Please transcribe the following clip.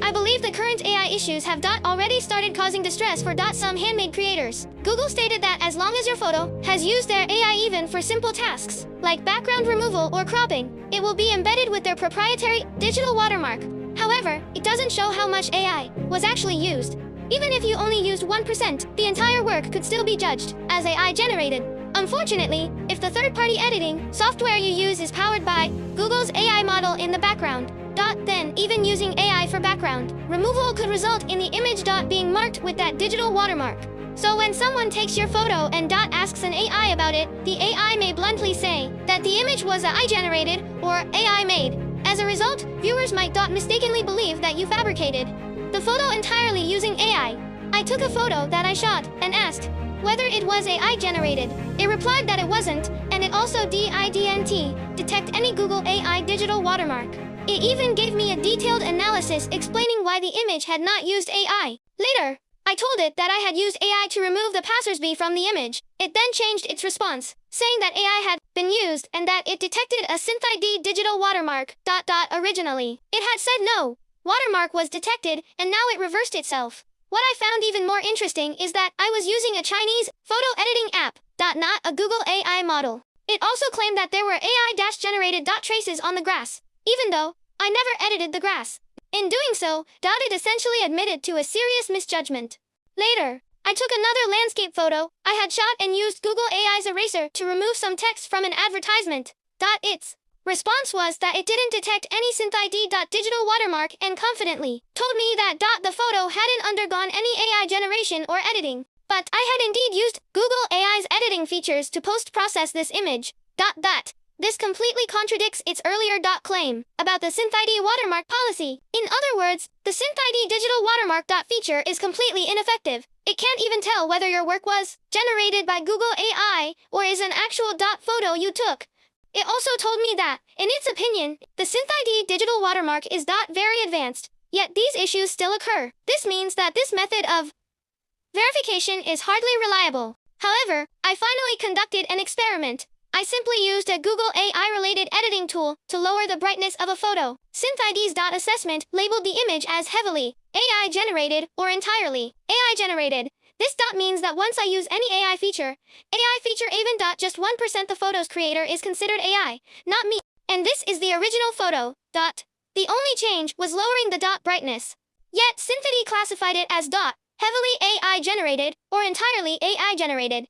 I believe the current AI issues have already started causing distress for some handmade creators. Google stated that as long as your photo has used their AI even for simple tasks, like background removal or cropping, it will be embedded with their proprietary digital watermark. However, it doesn't show how much AI was actually used. Even if you only used 1%, the entire work could still be judged as AI generated. Unfortunately, if the third-party editing software you use is powered by Google's AI model in the background, then even using AI for background removal could result in the image being marked with that digital watermark. So when someone takes your photo and asks an AI about it, the AI may bluntly say that the image was AI generated or AI made. As a result, viewers might mistakenly believe that you fabricated the photo entirely using AI. I took a photo that I shot and asked whether it was AI generated. It replied that it wasn't, and it also didn't detect any Google AI digital watermark. It even gave me a detailed analysis explaining why the image had not used AI. Later, I told it that I had used AI to remove the passersby from the image. It then changed its response, saying that AI had been used and that it detected a SynthID digital watermark. Originally, it had said no watermark was detected, and now it reversed itself. What I found even more interesting is that I was using a Chinese photo editing app, not a Google AI model. It also claimed that there were AI-generated traces on the grass, even though I never edited the grass. In doing so, it essentially admitted to a serious misjudgment. Later, I took another landscape photo I had shot and used Google AI's eraser to remove some text from an advertisement. Its response was that it didn't detect any SynthID digital watermark and confidently told me that the photo hadn't undergone any AI generation or editing. But I had indeed used Google AI's editing features to post-process this image. This completely contradicts its earlier claim about the SynthID watermark policy. In other words, the SynthID digital watermark feature is completely ineffective. It can't even tell whether your work was generated by Google AI or is an actual photo you took. It also told me that, in its opinion, the SynthID digital watermark is very advanced, yet these issues still occur. This means that this method of verification is hardly reliable. However, I finally conducted an experiment. I simply used a Google AI-related editing tool to lower the brightness of a photo. SynthID's assessment labeled the image as heavily AI-generated or entirely AI-generated. This means that once I use any AI feature even just 1% the photo's creator is considered AI, not me. And this is the original photo. The only change was lowering the brightness. Yet SynthID classified it as heavily AI-generated or entirely AI-generated.